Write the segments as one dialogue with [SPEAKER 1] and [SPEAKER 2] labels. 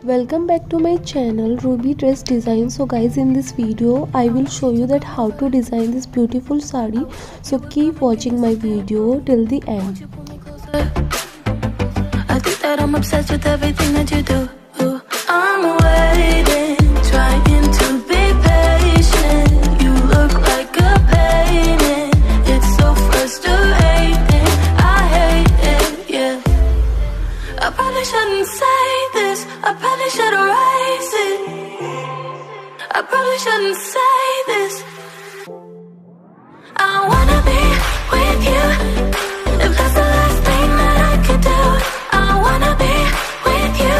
[SPEAKER 1] Welcome back to my channel Ruby Dress Design. So guys, in this video I will show you that how to design this beautiful sari. So keep watching my video till the end.
[SPEAKER 2] I think that I'm obsessed with everything that you do. I'm waiting, trying to be patient. You look like a painting. It's so frustrating. I hate it, yeah. I probably shouldn't say this. I probably should erase it. I probably shouldn't say this. I wanna be with you. If that's the last thing that I could do, I wanna be with you.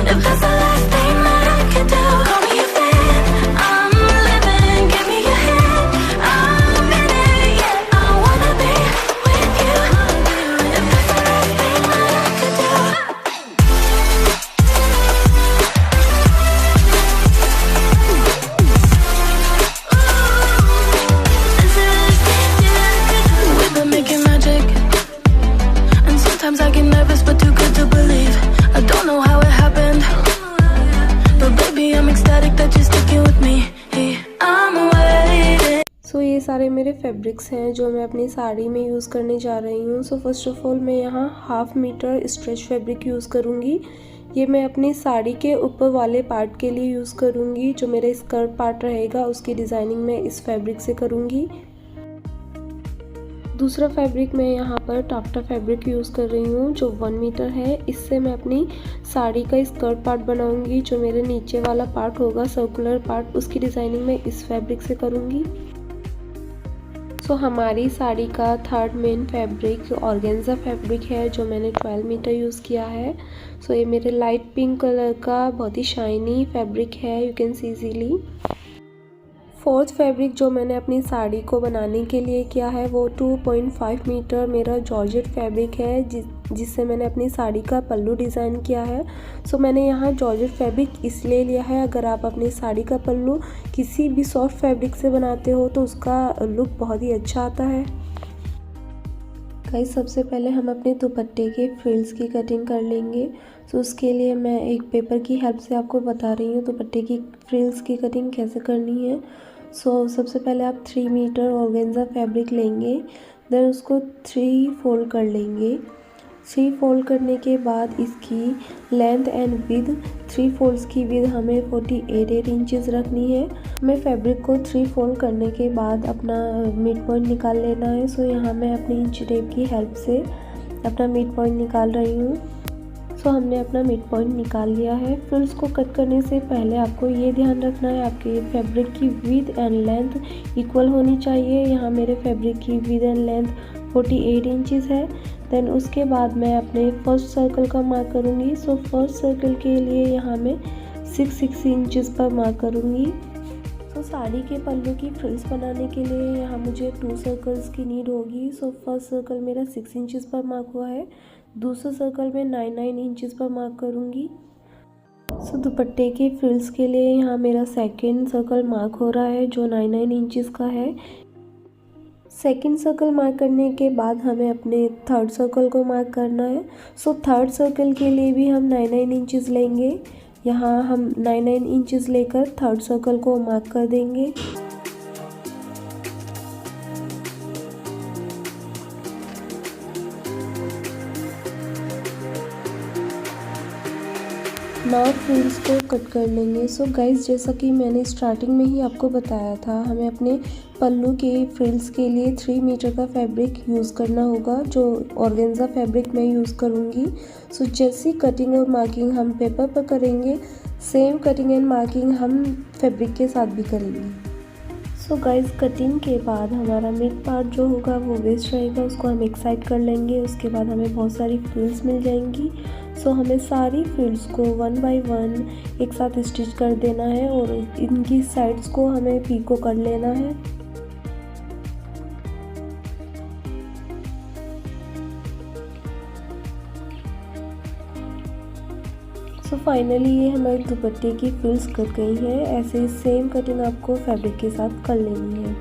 [SPEAKER 2] If that's the last thing that I could do, call me a fan. I'm living, give me your hand. I'm in it, yeah. I wanna be with you. If that's the last thing that I could do. We've been making magic, and sometimes I get nervous but too good to believe. I don't know how it happened, but baby I'm ecstatic that you're sticking with me. I'm waiting.
[SPEAKER 1] सो ये सारे मेरे fabrics हैं जो मैं अपनी साड़ी में use करने जा रही हूँ. सो फर्स्ट ऑफ ऑल मैं यहाँ 1/2 मीटर स्ट्रेच फैब्रिक यूज़ करूँगी. ये मैं अपनी साड़ी के ऊपर वाले पार्ट के लिए यूज़ करूँगी. जो मेरा स्कर्ट पार्ट रहेगा उसकी डिज़ाइनिंग मैं इस फैब्रिक से करूँगी. दूसरा फैब्रिक मैं यहाँ पर टाफ्टा फैब्रिक यूज़ कर रही हूँ जो 1 मीटर है. इससे मैं अपनी साड़ी का स्कर्ट पार्ट बनाऊँगी. जो मेरे नीचे वाला पार्ट होगा सर्कुलर पार्ट, उसकी डिज़ाइनिंग मैं इस फैब्रिक से करूँगी. सो हमारी साड़ी का third main fabric organza fabric है जो मैंने 12 मीटर यूज़ किया है. सो ये मेरे लाइट पिंक कलर का बहुत ही शाइनी फैब्रिक है, you can C easily. Fourth fabric जो मैंने अपनी साड़ी को बनाने के लिए किया है वो 2.5 मीटर मेरा जॉर्जेट फैब्रिक है जिससे मैंने अपनी साड़ी का पल्लू डिज़ाइन किया है. सो मैंने यहाँ जॉर्जेट फैब्रिक इसलिए लिया है, अगर आप अपनी साड़ी का पल्लू किसी भी सॉफ्ट फैब्रिक से बनाते हो तो उसका लुक बहुत ही अच्छा आता है. गाइस, सबसे पहले हम अपने दुपट्टे के फ्रिल्स की कटिंग कर लेंगे. सो उसके लिए मैं एक पेपर की हेल्प से आपको बता रही हूँ दुपट्टे की फ्रिल्स की कटिंग कैसे करनी है. सो सबसे पहले आप 3 मीटर ऑर्गेन्जा फैब्रिक लेंगे, देन उसको 3 फोल्ड कर लेंगे. 3 फोल्ड करने के बाद इसकी लेंथ एंड विड्थ 3 फोल्ड्स की विड्थ हमें 48 इंचेस रखनी है. हमें फैब्रिक को 3 फोल्ड करने के बाद अपना मिड पॉइंट निकाल लेना है. सो यहाँ मैं अपनी इंच टेप की हेल्प से अपना मिड पॉइंट निकाल रही हूँ. सो हमने अपना मिड पॉइंट निकाल लिया है. फ्रिल्स को कट करने से पहले आपको ये ध्यान रखना है आपके फैब्रिक की विड्थ एंड लेंथ इक्वल होनी चाहिए. यहाँ मेरे फैब्रिक की विड्थ एंड लेंथ 48 इंचेस है. देन उसके बाद मैं अपने फर्स्ट सर्कल का मार्क करूँगी. सो फर्स्ट सर्कल के लिए यहाँ मैं 6 इंचेस पर मार्क करूँगी. तो साड़ी के पल्लू की फ्रिल्स बनाने के लिए यहाँ मुझे 2 सर्कल्स की नीड होगी. सो फर्स्ट सर्कल मेरा 6 इंचेस पर मार्क हुआ है. दूसरा सर्कल में 9 इंचेस पर मार्क करूँगी. सो दुपट्टे के फ्रिल्स के लिए यहाँ मेरा सेकंड सर्कल मार्क हो रहा है जो 9 इंचेस का है. सेकंड सर्कल मार्क करने के बाद हमें अपने थर्ड सर्कल को मार्क करना है. सो थर्ड सर्कल के लिए भी हम 9 इंचेस लेंगे. यहाँ हम 9 इंचेस लेकर थर्ड सर्कल को मार्क कर देंगे. नाउ फ्रिल्स को कट कर लेंगे. सो गाइस, जैसा कि मैंने स्टार्टिंग में ही आपको बताया था, हमें अपने पल्लू के फ्रिल्स के लिए 3 मीटर का फैब्रिक यूज़ करना होगा जो ऑर्गेन्जा फैब्रिक मैं यूज़ करूँगी. सो जैसी कटिंग और मार्किंग हम पेपर पर करेंगे, सेम कटिंग एंड मार्किंग हम फैब्रिक के साथ भी करेंगे. सो गाइस, कटिंग के बाद हमारा मिड पार्ट जो होगा वो वेस्ट रहेगा, उसको हम एक साइड कर लेंगे. उसके बाद हमें बहुत सारी फ्रिल्स मिल जाएंगी. सो हमें सारी फ्रिल्स को 1 बाय 1 एक साथ स्टिच कर देना है और इनकी साइड्स को हमें पीको कर लेना है. सो फाइनली ये हमारे दुपट्टे की फ्रिल्स कट गई हैं. ऐसे सेम कटिंग आपको फैब्रिक के साथ कर लेनी है.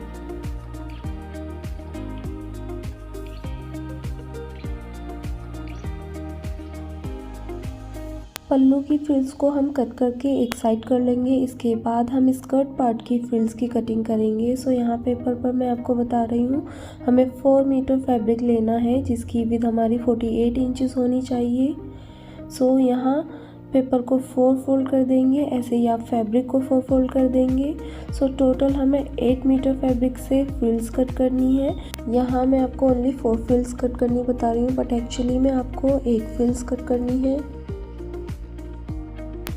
[SPEAKER 1] पल्लू की फ्रिल्स को हम कट करके एक साइड कर लेंगे। इसके बाद हम स्कर्ट पार्ट की फ्रिल्स की कटिंग करेंगे। सो यहाँ पेपर पर मैं आपको बता रही हूँ, हमें 4 मीटर फैब्रिक लेना है जिसकी विड्थ हमारी 48 इंचेस होनी चाहिए। सो यहाँ पेपर को 4 फोल्ड कर देंगे, ऐसे ही आप फैब्रिक को 4 फोल्ड कर देंगे। सो टोटल हमें 8 मीटर फैब्रिक से फ्रिल्स कट करनी है। यहाँ मैं आपको ओनली 4 फ्रिल्स कट करनी बता रही हूँ, बट एक्चुअली में आपको 8 फ्रिल्स कट करनी है।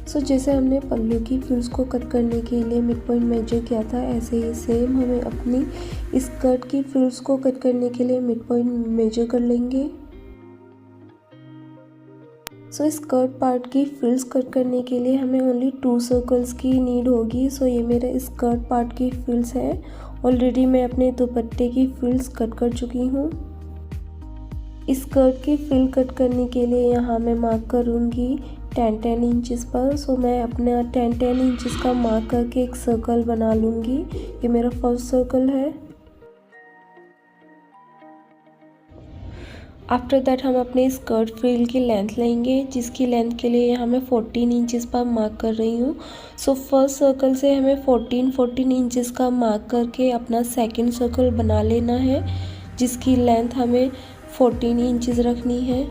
[SPEAKER 1] सो जैसे हमने पल्लू की फ्रिल्स को कट करने के लिए मिड पॉइंट मेजर किया था, ऐसे ही सेम हमें अपनी स्कर्ट की फ्रिल्स को कट करने के लिए मिड पॉइंट मेजर कर लेंगे। सो स्कर्ट पार्ट की फ्रिल्स कट करने के लिए हमें ओनली 2 सर्कल्स की नीड होगी। सो ये मेरे स्कर्ट पार्ट की फ्रिल्स है। ऑलरेडी मैं अपने दुपट्टे की फ्रिल्स कट कर चुकी हूँ। स्कर्ट की फ्रिल कट करने के लिए यहाँ मैं मार्क करूँगी 10 इंचेस पर। सो मैं अपना 10 इंचेस का मार्क करके एक सर्कल बना लूँगी। ये मेरा फर्स्ट सर्कल है। आफ्टर दैट हम अपने स्कर्ट फ्रिल की लेंथ लेंगे, जिसकी लेंथ के लिए यहाँ मैं 14 इंचेस पर मार्क कर रही हूँ। सो फर्स्ट सर्कल से हमें 14 इंचेस का मार्क करके अपना सेकंड सर्कल बना लेना है, जिसकी लेंथ हमें 14 इंचेस रखनी है।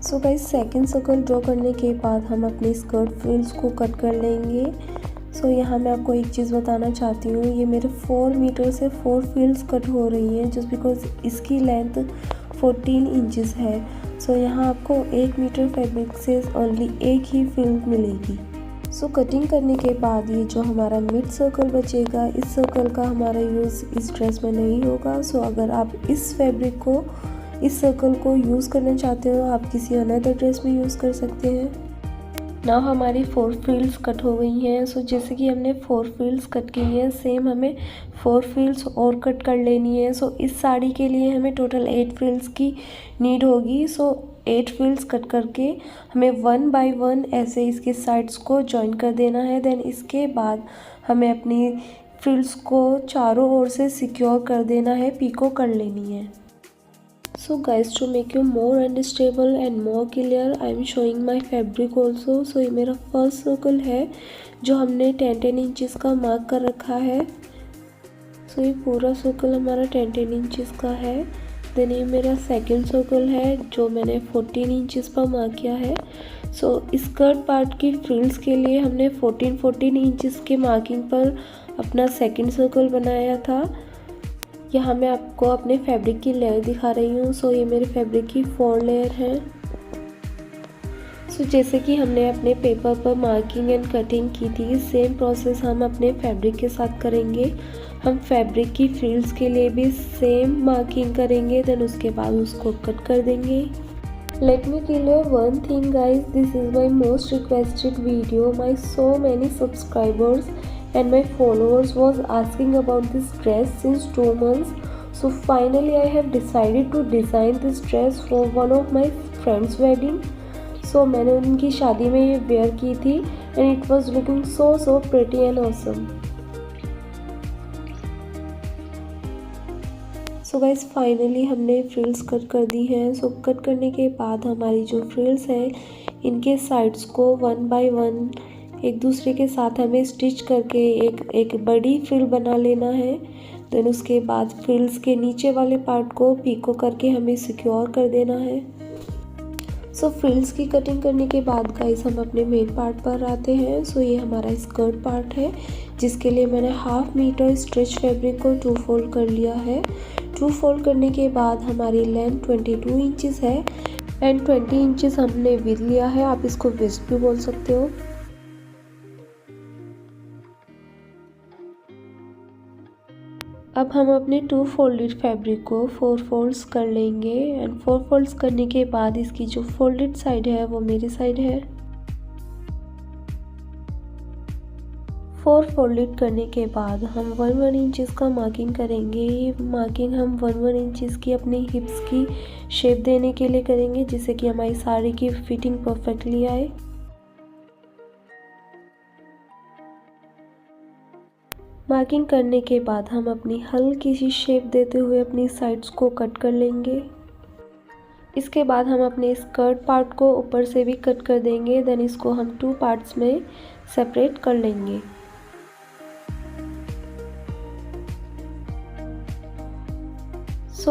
[SPEAKER 1] So guys second circle draw करने के बाद हम अपनी स्कर्ट फ्रिल्स को कट कर लेंगे। सो यहाँ मैं आपको एक चीज़ बताना चाहती हूँ, ये मेरे 4 मीटर से 4 फ्रिल्स कट हो रही हैं जस्ट बिकॉज इसकी लेंथ 14 इंचेस है। सो यहाँ आपको 1 मीटर फैब्रिक से ओनली एक ही फ्रिल मिलेगी। सो कटिंग करने के बाद ये जो हमारा मिड सर्कल बचेगा, इस सर्कल का हमारा यूज़ इस ड्रेस में नहीं होगा। सो अगर आप इस फैब्रिक को, इस सर्कल को यूज़ करना चाहते हो, आप किसी अनदर ड्रेस में यूज़ कर सकते हैं। नाउ हमारी 4 फ्रिल्स कट हो गई हैं। सो जैसे कि हमने 4 फ्रिल्स कट की हैं, सेम हमें 4 फ्रिल्स और कट कर लेनी है। सो इस साड़ी के लिए हमें टोटल 8 फ्रिल्स की नीड होगी। सो 8 फ्रिल्स कट करके हमें 1 बाय 1 ऐसे इसके साइड्स को जॉइन कर देना है। देन इसके बाद हमें अपनी फ्रिल्स को चारों ओर से सिक्योर कर देना है, पीको कर लेनी है। So guys, to make you more understandable and more clear, I am showing my fabric also. So ये मेरा फर्स्ट सर्कल है जो हमने 10 इंचेस का मार्क कर रखा है। सो ये पूरा सर्कल हमारा 10 इंचेस का है। देन ये मेरा सेकंड सर्कल है जो मैंने 14 इंचेस पर मार्क किया है। सो स्कर्ट पार्ट की फ्रिल्स के लिए हमने 14 इंचेस के मार्किंग पर अपना सेकंड सर्कल बनाया था। यहाँ मैं आपको अपने फैब्रिक की लेयर दिखा रही हूँ। सो ये मेरे फैब्रिक की 4 लेयर हैं। सो जैसे कि हमने अपने पेपर पर मार्किंग एंड कटिंग की थी, सेम प्रोसेस हम अपने फैब्रिक के साथ करेंगे। हम फैब्रिक की फ्रिल्स के लिए भी सेम मार्किंग करेंगे, देन उसके बाद उसको कट कर देंगे। Let me tell you one thing guys, this is my most requested video. My so many subscribers and my followers was asking about this dress since 2 months. So finally I have decided to design this dress for one of my friend's wedding. So मैंने उनकी शादी में ये where की थी and it was looking so pretty and awesome. So guys finally हमने frills cut कर दी हैं। सो कट करने के बाद हमारी जो फ्रिल्स हैं, इनके साइड्स को 1 बाय 1 एक दूसरे के साथ हमें स्टिच करके एक बड़ी फ्रिल बना लेना है। देन उसके बाद फ्रिल्स के नीचे वाले पार्ट को पीको करके हमें सिक्योर कर देना है। सो फ्रिल्स की कटिंग करने के बाद गाइस हम अपने मेन पार्ट पर आते हैं। सो ये हमारा स्कर्ट पार्ट है जिसके लिए मैंने 1/2 मीटर स्ट्रेच फैब्रिक को 2 फोल्ड कर लिया है। 2 फोल्ड करने के बाद हमारी लेंथ 22 इंचेस है एंड 20 इंचेस हमने विड्थ लिया है। आप इसको वेस्ट भी बोल सकते हो। अब हम अपने 2 फोल्डेड फैब्रिक को 4 फोल्ड्स कर लेंगे एंड 4 फोल्ड्स करने के बाद इसकी जो फोल्डेड साइड है वो मेरी साइड है। 4 फोल्डेड करने के बाद हम 1 इंचेस का मार्किंग करेंगे। ये मार्किंग हम 1 इंचेस की अपनी हिप्स की शेप देने के लिए करेंगे, जिससे कि हमारी साड़ी की फिटिंग परफेक्टली आए। मार्किंग करने के बाद हम अपनी हल्की सी शेप देते हुए अपनी साइड्स को कट कर लेंगे। इसके बाद हम अपने स्कर्ट पार्ट को ऊपर से भी कट कर देंगे। देन इसको हम 2 पार्ट्स में सेपरेट कर लेंगे।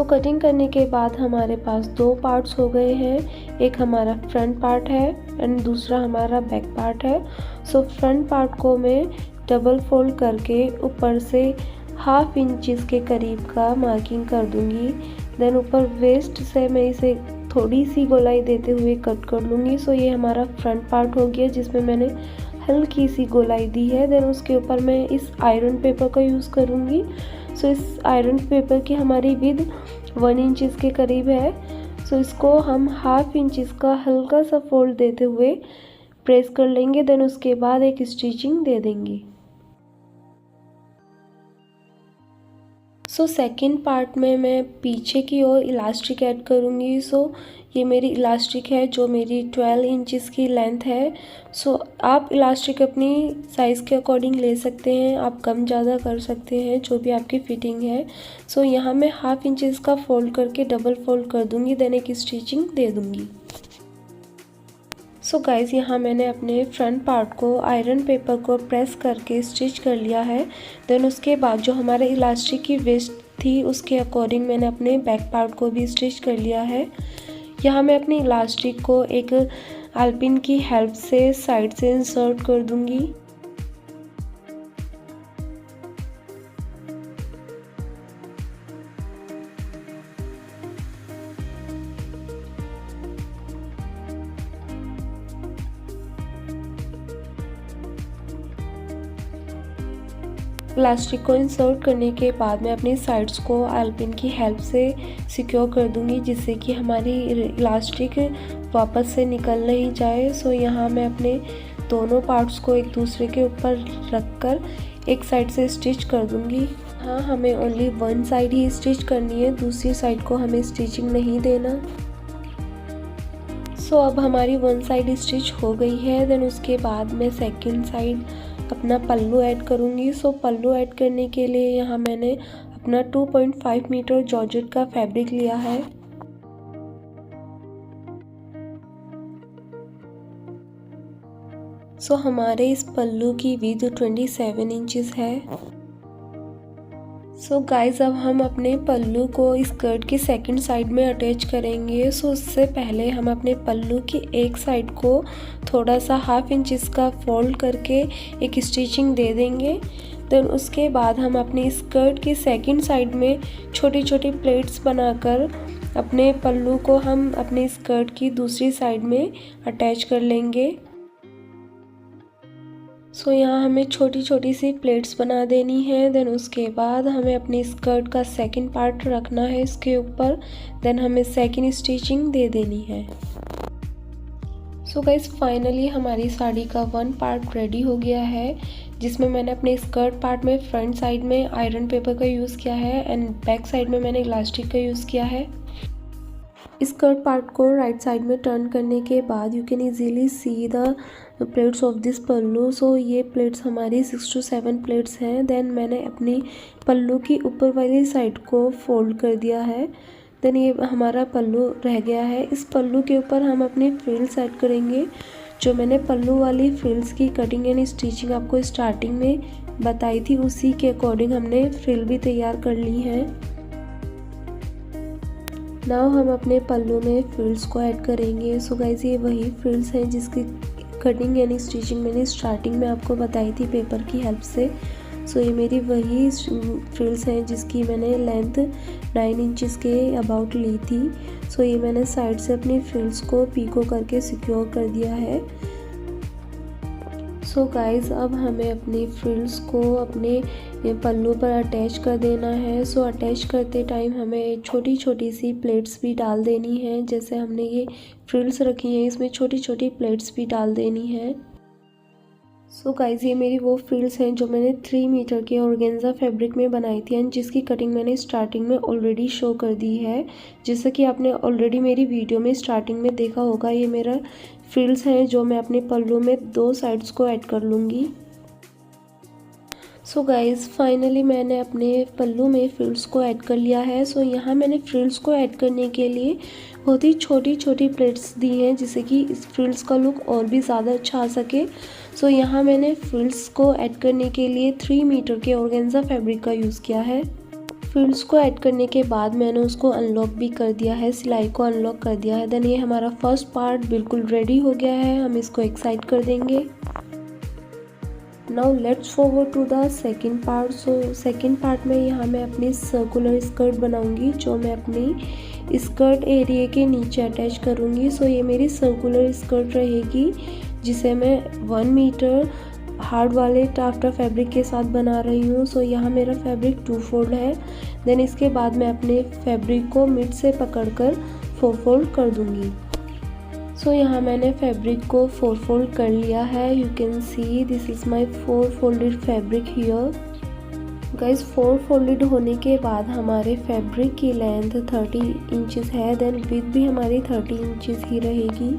[SPEAKER 1] कटिंग करने के बाद हमारे पास 2 पार्ट्स हो गए हैं। एक हमारा फ्रंट पार्ट है एंड दूसरा हमारा बैक पार्ट है। फ्रंट पार्ट को मैं डबल फोल्ड करके ऊपर से 1/2 इंच के करीब का मार्किंग कर दूंगी। देन ऊपर वेस्ट से मैं इसे थोड़ी सी गोलाई देते हुए कट कर लूँगी। ये हमारा फ्रंट पार्ट हो गया जिसमें मैंने हल्की सी गोलाई दी है। देन उसके ऊपर मैं इस आयरन पेपर का यूज़ करूँगी। इस आयरन पेपर की हमारी विद 1 इंच के करीब है। इसको हम 1/2 इंच का हल्का सा फोल्ड देते हुए प्रेस कर लेंगे। देन उसके बाद एक स्टिचिंग दे देंगे। सेकेंड पार्ट में मैं पीछे की ओर इलास्टिक ऐड करूँगी। ये मेरी इलास्टिक है जो मेरी 12 इंचेस की लेंथ है। आप इलास्टिक अपनी साइज़ के अकॉर्डिंग ले सकते हैं, आप कम ज़्यादा कर सकते हैं, जो भी आपकी फिटिंग है। यहाँ मैं 1/2 इंचेस का फोल्ड करके डबल फोल्ड कर दूँगी। देन एक स्टिचिंग दे दूँगी। गाइज़ यहाँ मैंने अपने फ्रंट पार्ट को आयरन पेपर को प्रेस करके स्टिच कर लिया है। देन उसके बाद जो हमारे इलास्टिक की वेस्ट थी उसके अकॉर्डिंग मैंने अपने बैक पार्ट को भी स्टिच कर लिया है। यहाँ मैं अपनी इलास्टिक को एक आलपिन की हेल्प से साइड से इंसर्ट कर दूँगी। इलास्टिक को इंसर्ट करने के बाद मैं अपनी साइड्स को आलपिन की हेल्प से सिक्योर कर दूंगी, जिससे कि हमारी इलास्टिक वापस से निकल नहीं जाए। यहाँ मैं अपने दोनों पार्ट्स को एक दूसरे के ऊपर रखकर एक साइड से स्टिच कर दूंगी। हाँ, हमें ओनली 1 साइड ही स्टिच करनी है, दूसरी साइड को हमें स्टिचिंग नहीं देना। अब हमारी 1 साइड स्टिच हो गई है। देन उसके बाद मैं सेकंड साइड अपना पल्लू ऐड करूँगी। पल्लू ऐड करने के लिए यहाँ मैंने अपना 2.5 मीटर जॉर्जेट का फैब्रिक लिया है। हमारे इस पल्लू की विड्थ 27 इंचेस है। गाइज अब हम अपने पल्लू को स्कर्ट की सेकंड साइड में अटैच करेंगे। उससे पहले हम अपने पल्लू की एक साइड को थोड़ा सा 1/2 इंच का फोल्ड करके एक स्टिचिंग दे देंगे। देन उसके बाद हम अपनी स्कर्ट की सेकंड साइड में छोटी छोटी प्लेट्स बनाकर अपने पल्लू को हम अपने स्कर्ट की दूसरी साइड में अटैच कर लेंगे। यहाँ हमें छोटी छोटी सी प्लेट्स बना देनी है। देन उसके बाद हमें अपनी स्कर्ट का सेकंड पार्ट रखना है इसके ऊपर। देन हमें सेकंड स्टिचिंग दे देनी है। गाइस फाइनली हमारी साड़ी का 1 पार्ट रेडी हो गया है, जिसमें मैंने अपने स्कर्ट पार्ट में फ्रंट साइड में आयरन पेपर का यूज़ किया है एंड बैक साइड में मैंने इलास्टिक का यूज़ किया है। स्कर्ट पार्ट को राइट साइड में टर्न करने के बाद you can easily see the pleats of this pallu. ये प्लेट्स हमारी 6 to 7 प्लेट्स हैं। देन मैंने अपनी पल्लू की ऊपर वाली साइड को फोल्ड कर दिया है। देन ये हमारा पल्लू रह गया है। इस पल्लू के ऊपर हम अपनी फ्रिल्स ऐड करेंगे। जो मैंने पल्लू वाली फ्रिल्स की कटिंग एंड स्टिचिंग आपको स्टार्टिंग में बताई थी, उसी के अकॉर्डिंग हमने फ्रिल भी तैयार कर ली है। नाउ हम अपने पल्लू में फ्रिल्स को ऐड करेंगे। गाइस ये वही फ्रिल्स हैं जिसकी कटिंग यानी स्टिचिंग मैंने स्टार्टिंग में आपको बताई थी पेपर की हेल्प से। ये मेरी वही फ्रिल्स हैं जिसकी मैंने लेंथ 9 इंचेस के अबाउट ली थी। ये मैंने साइड से अपनी फ्रिल्स को पीको करके सिक्योर कर दिया है। गाइस अब हमें अपनी फ्रिल्स को अपने पल्लू पर अटैच कर देना है। अटैच करते टाइम हमें छोटी छोटी सी प्लेट्स भी डाल देनी है। जैसे हमने ये फ्रिल्स रखी हैं, इसमें छोटी छोटी प्लेट्स भी डाल देनी है। गाइस ये मेरी वो फ्रिल्स हैं जो मैंने 3 मीटर के ऑर्गेन्जा फैब्रिक में बनाई थी एंड जिसकी कटिंग मैंने स्टार्टिंग में ऑलरेडी शो कर दी है। जैसा कि आपने ऑलरेडी मेरी वीडियो में स्टार्टिंग में देखा होगा, ये मेरा फ्रिल्स हैं जो मैं अपने पल्लू में 2 साइड्स को ऐड कर लूँगी। सो गाइज़ फाइनली मैंने अपने पल्लू में फ्रिल्स को ऐड कर लिया है। सो यहाँ मैंने फ्रिल्स को ऐड करने के लिए बहुत ही छोटी छोटी प्लेट्स दी हैं जिससे कि इस फ्रिल्स का लुक और भी ज़्यादा अच्छा आ सके। सो यहाँ मैंने फ्रिल्स को ऐड करने के लिए 3 मीटर के ऑर्गेन्जा फैब्रिक का यूज़ किया है। फ्रिल्स को ऐड करने के बाद मैंने उसको अनलॉक भी कर दिया है, सिलाई को अनलॉक कर दिया है। देन ये हमारा फर्स्ट पार्ट बिल्कुल रेडी हो गया है, हम इसको एक साइड कर देंगे। Now let's forward to the second part. So second part में यहाँ मैं अपनी सर्कुलर स्कर्ट बनाऊंगी जो मैं अपनी स्कर्ट एरिया के नीचे अटैच करूँगी। सो ये मेरी सर्कुलर स्कर्ट रहेगी जिसे मैं 1 मीटर हार्ड वाले टाफ्टा फैब्रिक के साथ बना रही हूँ। सो यहाँ मेरा फैब्रिक 2 फोल्ड है। देन इसके बाद मैं अपने फैब्रिक को मिड से पकड़कर 4 फोल्ड कर दूँगी। सो यहाँ मैंने फैब्रिक को 4 फोल्ड कर लिया है। You can see this is my 4 folded fabric here. Guys 4 folded होने के बाद हमारे फैब्रिक की लेंथ 30 इंचेस है। देन विड्थ भी हमारी 30 इंचेस ही रहेगी।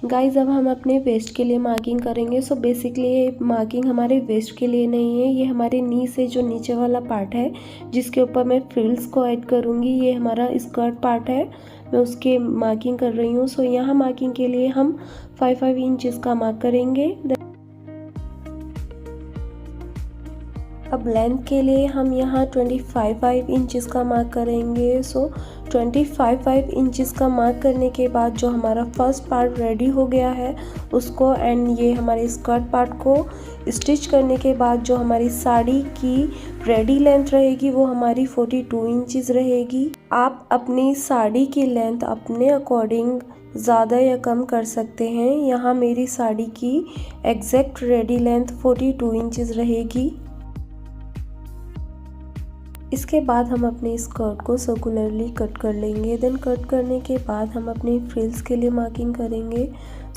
[SPEAKER 1] गाइज अब हम अपने वेस्ट के लिए मार्किंग करेंगे। सो बेसिकली ये मार्किंग हमारे वेस्ट के लिए नहीं है, ये हमारे नी से जो नीचे वाला पार्ट है जिसके ऊपर मैं फ्रिल्स को ऐड करूँगी, ये हमारा स्कर्ट पार्ट है, मैं उसके मार्किंग कर रही हूँ। सो यहाँ मार्किंग के लिए हम 5 इंचेस का मार्क करेंगे। अब लेंथ के लिए हम यहाँ 25 इंचेस का मार्क करेंगे। सो 25 इंचेस का मार्क करने के बाद जो हमारा फर्स्ट पार्ट रेडी हो गया है उसको एंड ये हमारे स्कर्ट पार्ट को स्टिच करने के बाद जो हमारी साड़ी की रेडी लेंथ रहेगी वो हमारी 42 इंचेस रहेगी। आप अपनी साड़ी की लेंथ अपने अकॉर्डिंग ज़्यादा या कम कर सकते हैं। यहाँ मेरी साड़ी की एग्जैक्ट रेडी लेंथ 42 इंचेस रहेगी। इसके बाद हम अपने स्कर्ट को सर्कुलरली कट कर लेंगे। देन कट करने के बाद हम अपने फ्रिल्स के लिए मार्किंग करेंगे।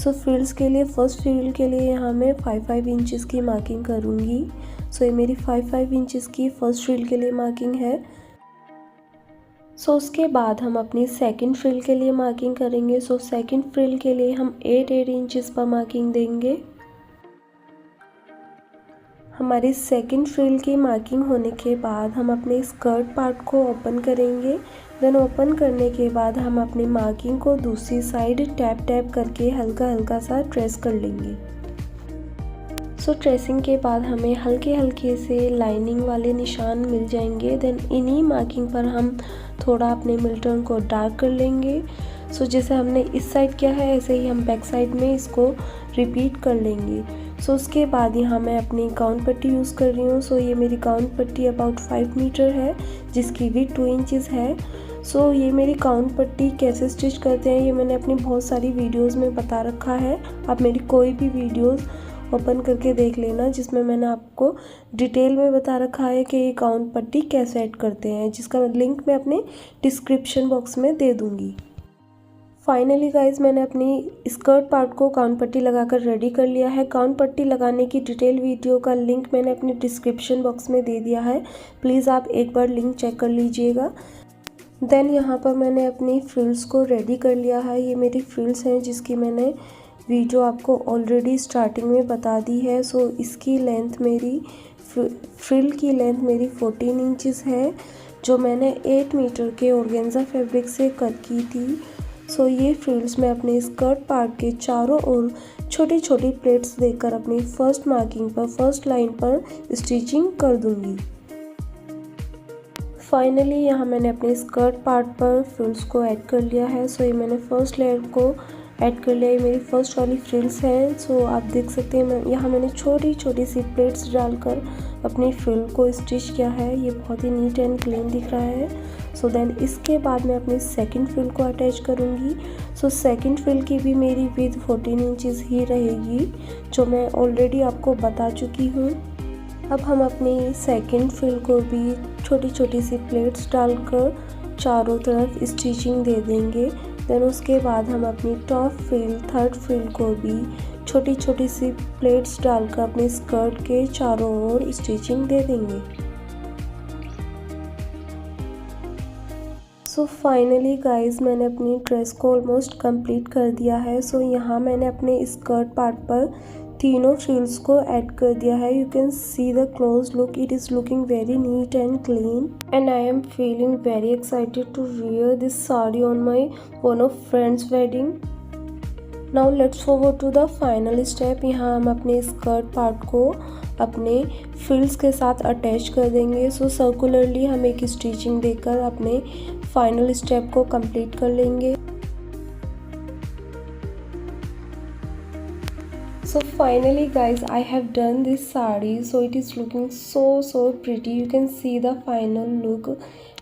[SPEAKER 1] सो फ्रिल्स के लिए फर्स्ट फ्रिल के लिए यहाँ मैं 5 इंचेस की मार्किंग करूँगी। सो ये मेरी 5 इंचेस की फर्स्ट फ्रिल के लिए मार्किंग है। सो उसके बाद हम अपनी सेकंड फ्रिल के लिए मार्किंग करेंगे। सो सेकंड फ्रिल के लिए हम 8 इंचेस पर मार्किंग देंगे। हमारी सेकंड फ्रिल की मार्किंग होने के बाद हम अपने स्कर्ट पार्ट को ओपन करेंगे। देन ओपन करने के बाद हम अपनी मार्किंग को दूसरी साइड टैप करके हल्का हल्का सा ट्रेस कर लेंगे। सो ट्रेसिंग के बाद हमें हल्के हल्के से लाइनिंग वाले निशान मिल जाएंगे। देन इन्हीं मार्किंग पर हम थोड़ा अपने मिल्टन को डार्क कर लेंगे। सो जैसे हमने इस साइड किया है ऐसे ही हम बैक साइड में इसको रिपीट कर लेंगे। सो उसके बाद यहाँ मैं अपनी गाउन पट्टी यूज़ कर रही हूँ। सो ये मेरी गाउन पट्टी अबाउट 5 मीटर है जिसकी विड्थ 2 इंचेस है। सो ये मेरी गाउन पट्टी कैसे स्टिच करते हैं ये मैंने अपनी बहुत सारी वीडियोस में बता रखा है। आप मेरी कोई भी वीडियोस ओपन करके देख लेना जिसमें मैंने आपको डिटेल में बता रखा है कि ये गाउन पट्टी कैसे ऐड करते हैं, जिसका लिंक मैं अपने डिस्क्रिप्शन बॉक्स में दे दूँगी। फाइनली गाइज मैंने अपनी स्कर्ट पार्ट को गाउन पट्टी लगाकर रेडी कर लिया है। गाउन पट्टी लगाने की डिटेल वीडियो का लिंक मैंने अपने डिस्क्रिप्शन बॉक्स में दे दिया है, प्लीज़ आप एक बार लिंक चेक कर लीजिएगा। देन यहाँ पर मैंने अपनी फ्रिल्स को रेडी कर लिया है। ये मेरी फ्रिल्स हैं जिसकी मैंने वीडियो आपको ऑलरेडी स्टार्टिंग में बता दी है। सो इसकी लेंथ मेरी फ्रिल की लेंथ मेरी 14 इंचेस है जो मैंने 8 मीटर के ऑर्गेन्जा फैब्रिक से कट की थी। सो ये फ्रिल्स मैं अपने स्कर्ट पार्ट के चारों ओर छोटी छोटी प्लेट्स देकर अपनी फर्स्ट मार्किंग पर फर्स्ट लाइन पर स्टिचिंग कर दूंगी। फाइनली यहाँ मैंने अपने स्कर्ट पार्ट पर फ्रिल्स को ऐड कर लिया है। सो ये मैंने फर्स्ट लेयर को ऐड कर लिया है, मेरी फर्स्ट वाली फ्रिल्स हैं। सो आप देख सकते हैं यहाँ मैंने छोटी छोटी सी प्लेट्स डालकर अपनी फ्रिल को स्टिच किया है। ये बहुत ही नीट एंड क्लीन दिख रहा है। सो देन इसके बाद मैं अपनी सेकंड फ्रिल को अटैच करूँगी। सो सेकंड फ्रिल की भी मेरी विड्थ 14 इंचेस ही रहेगी जो मैं ऑलरेडी आपको बता चुकी हूँ। अब हम अपनी सेकंड फ्रिल को भी छोटी छोटी सी प्लेट्स डालकर चारों तरफ स्टिचिंग दे देंगे। देन उसके बाद हम अपनी टॉप फ्रिल थर्ड फ्रिल को भी छोटी छोटी सी प्लेट्स डालकर अपने स्कर्ट के चारों ओर स्टिचिंग दे देंगे। सो फाइनली गाइज मैंने अपनी ड्रेस को ऑलमोस्ट कंप्लीट कर दिया है। सो यहाँ मैंने अपने स्कर्ट पार्ट पर तीनों फ्रिल्स को ऐड कर दिया है। You can see the close look, it is looking very neat and clean and I am feeling very excited to wear this sari on my one of friends wedding. Now let's forward to the final step. यहाँ हम अपने skirt part को अपने frills के साथ attach कर देंगे। सो circularly हम एक स्टिचिंग देकर अपने फाइनल स्टेप को कंप्लीट कर लेंगे। So finally guys, I have done this saree, so it is looking so pretty. You can see the final look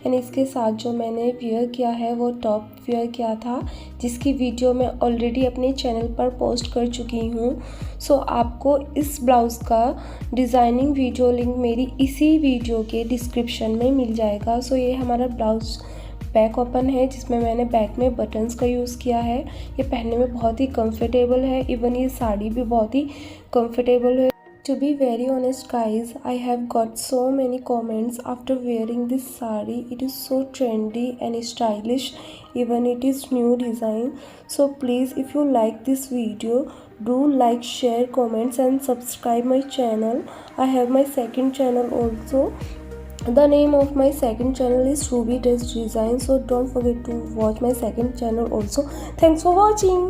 [SPEAKER 1] and इसके साथ जो मैंने वेयर किया है वो टॉप वेयर किया था, जिसकी वीडियो मैं ऑलरेडी अपने चैनल पर पोस्ट कर चुकी हूँ। सो आपको इस ब्लाउज़ का डिज़ाइनिंग वीडियो लिंक मेरी इसी वीडियो के डिस्क्रिप्शन में मिल जाएगा। सो ये हमारा ब्लाउज़ बैक ओपन है, जिसमें मैंने बैक में बटन्स का यूज़ किया है। ये पहनने में बहुत ही कंफर्टेबल है, इवन ये साड़ी भी बहुत ही कंफर्टेबल है। To be very honest guys, I have got so many comments after wearing this sari. It is so trendy and stylish, even it is new design. So please if you like this video, do like, share, comments and subscribe my channel. I have my second channel also. The name of my second channel is Ruby Dress Design, so don't forget to watch my second channel also. Thanks for watching.